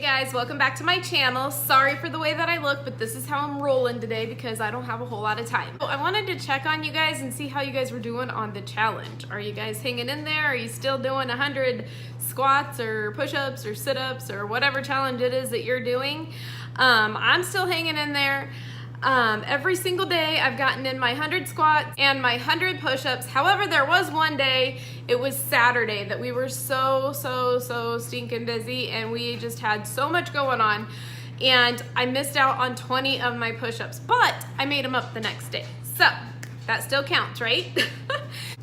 guys, welcome back to my channel. Sorry for the way that I look, but this is how I'm rolling today because I don't have a whole lot of time. So I wanted to check on you guys and see how you guys were doing on the challenge. Are you guys hanging in there? Are you still doing 100 squats or push-ups or sit-ups or whatever challenge it is that you're doing? I'm still hanging in there. Every single day I've gotten in my 100 squats and my 100 push-ups. However, there was one day, it was Saturday, that we were so stinking busy and we just had so much going on and I missed out on 20 of my push-ups, but I made them up the next day. So that still counts, right?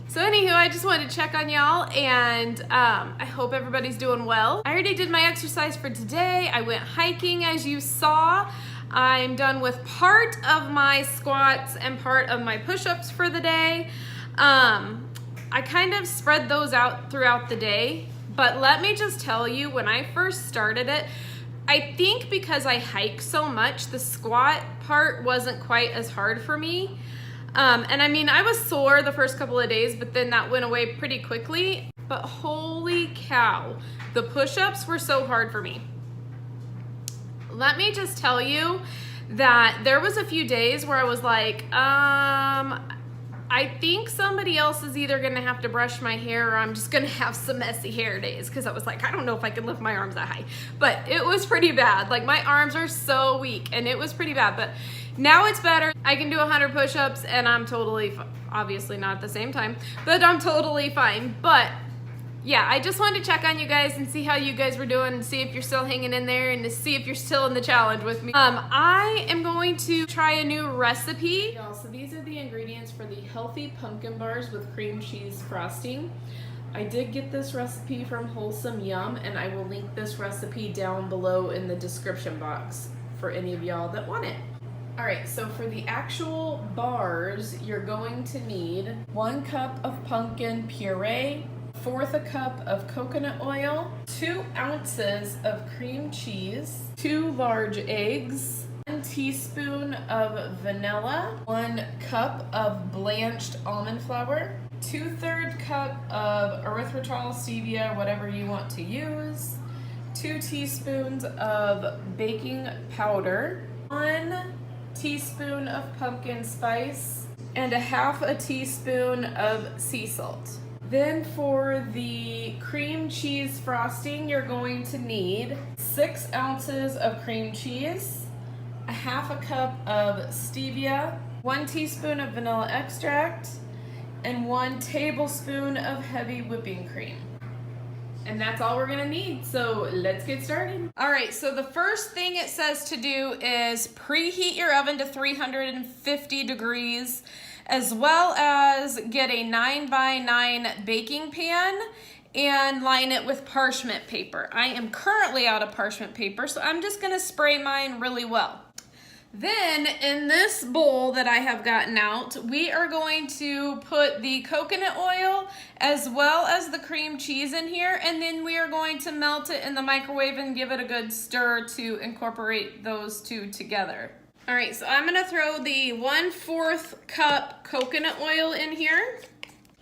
So anywho, I just wanted to check on y'all and I hope everybody's doing well. I already did my exercise for today. I went hiking, as you saw. I'm done with part of my squats and part of my push-ups for the day. I kind of spread those out throughout the day, but let me just tell you, when I first started it, I think because I hike so much, the squat part wasn't quite as hard for me. And I mean, I was sore the first couple of days, but then that went away pretty quickly. But holy cow, the push-ups were so hard for me. Let me just tell you that there was a few days where I was like, I think somebody else is either gonna have to brush my hair or I'm just gonna have some messy hair days, because I was like, I don't know if I can lift my arms that high. But it was pretty bad. Like, my arms are so weak and it was pretty bad, but now it's better. I can do 100 push-ups and I'm totally, obviously not at the same time, but I'm totally fine. But yeah, I just wanted to check on you guys and see how you guys were doing and see if you're still hanging in there and to see if you're still in the challenge with me. I am going to try a new recipe. Y'all, so these are the ingredients for the healthy pumpkin bars with cream cheese frosting. I did get this recipe from Wholesome Yum, and I will link this recipe down below in the description box for any of y'all that want it. All right, so for the actual bars, you're going to need 1 cup of pumpkin puree, 1/4 cup of coconut oil, 2 ounces of cream cheese, 2 large eggs, 1 teaspoon of vanilla, 1 cup of blanched almond flour, 2/3 cup of erythritol, stevia, whatever you want to use, 2 teaspoons of baking powder, 1 teaspoon of pumpkin spice, and 1/2 teaspoon of sea salt. Then for the cream cheese frosting, you're going to need 6 ounces of cream cheese, 1/2 cup of stevia, 1 teaspoon of vanilla extract, and 1 tablespoon of heavy whipping cream. And that's all we're gonna need, so let's get started. All right, so the first thing it says to do is preheat your oven to 350 degrees, as well as get a 9x9 baking pan and line it with parchment paper. I am currently out of parchment paper, so I'm just gonna spray mine really well. Then in this bowl that I have gotten out, we are going to put the coconut oil as well as the cream cheese in here, and then we are going to melt it in the microwave and give it a good stir to incorporate those two together. All right, so I'm gonna throw the 1/4 cup coconut oil in here,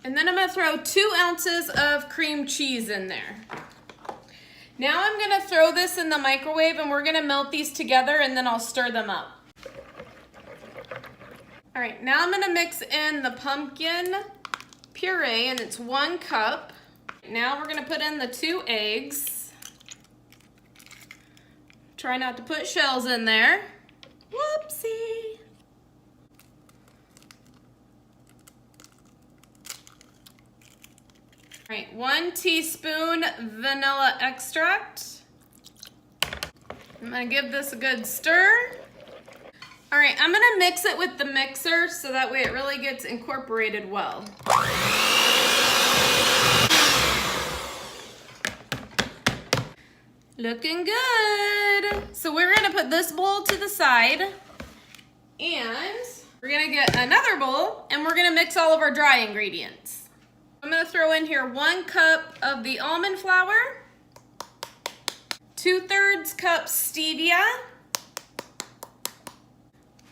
and then I'm gonna throw 2 ounces of cream cheese in there. Now I'm gonna throw this in the microwave and we're gonna melt these together and then I'll stir them up. All right, now I'm gonna mix in the pumpkin puree, and it's 1 cup. Now we're gonna put in the 2 eggs. Try not to put shells in there. Whoopsie. All right, 1 teaspoon vanilla extract. I'm gonna give this a good stir. All right, I'm gonna mix it with the mixer so that way it really gets incorporated well. Looking good. So we're gonna put this bowl to the side, and we're gonna get another bowl and we're gonna mix all of our dry ingredients. I'm gonna throw in here 1 cup of the almond flour, 2/3 cup stevia,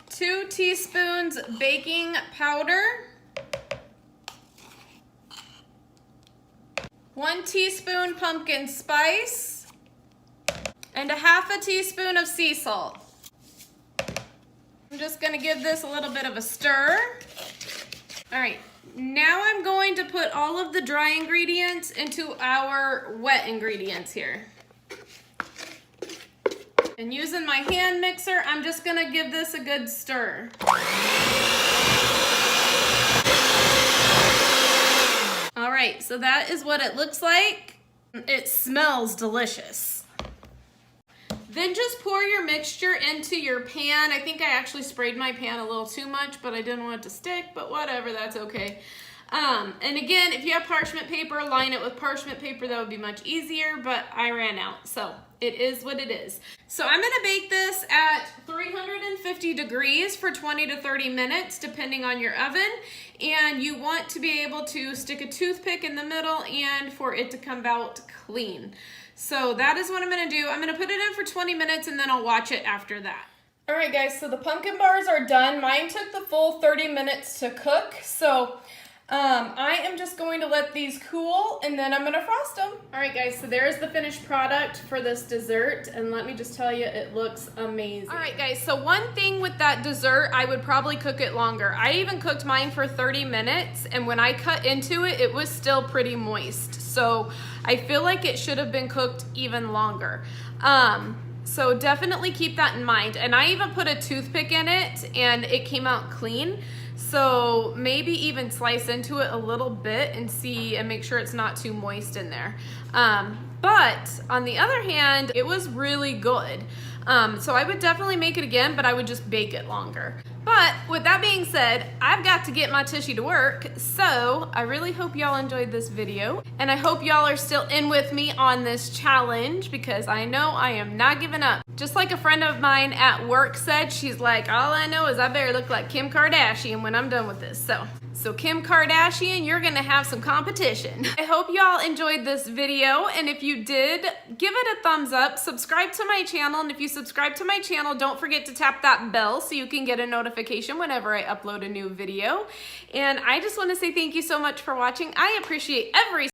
2 teaspoons baking powder, 1 teaspoon pumpkin spice, and a half a teaspoon of sea salt. I'm just gonna give this a little bit of a stir. All right, now I'm going to put all of the dry ingredients into our wet ingredients here. And using my hand mixer, I'm just gonna give this a good stir. All right, so that is what it looks like. It smells delicious. Then just pour your mixture into your pan. I think I actually sprayed my pan a little too much, but I didn't want it to stick, but whatever, that's okay. And again, if you have parchment paper, line it with parchment paper. That would be much easier, but I ran out, so it is what it is. So I'm gonna bake this at 350 degrees for 20 to 30 minutes, depending on your oven. And you want to be able to stick a toothpick in the middle and for it to come out clean. So that is what I'm gonna do. I'm gonna put it in for 20 minutes and then I'll watch it after that. All right guys, so the pumpkin bars are done. Mine took the full 30 minutes to cook. So I am just going to let these cool and then I'm gonna frost them. All right guys, so there's the finished product for this dessert, and let me just tell you, it looks amazing. All right guys, so one thing with that dessert, I would probably cook it longer. I even cooked mine for 30 minutes, and when I cut into it, it was still pretty moist. So I feel like it should have been cooked even longer. So definitely keep that in mind. And I even put a toothpick in it and it came out clean. So maybe even slice into it a little bit and see and make sure it's not too moist in there. But on the other hand, it was really good. So I would definitely make it again, but I would just bake it longer. But with that being said, I've got to get my tushy to work. So I really hope y'all enjoyed this video. And I hope y'all are still in with me on this challenge because I know I am not giving up. Just like a friend of mine at work said, she's like, all I know is I better look like Kim Kardashian when I'm done with this. So Kim Kardashian, you're gonna have some competition. I hope y'all enjoyed this video, and if you did, give it a thumbs up, subscribe to my channel, and if you subscribe to my channel, don't forget to tap that bell so you can get a notification whenever I upload a new video. And I just wanna say thank you so much for watching. I appreciate every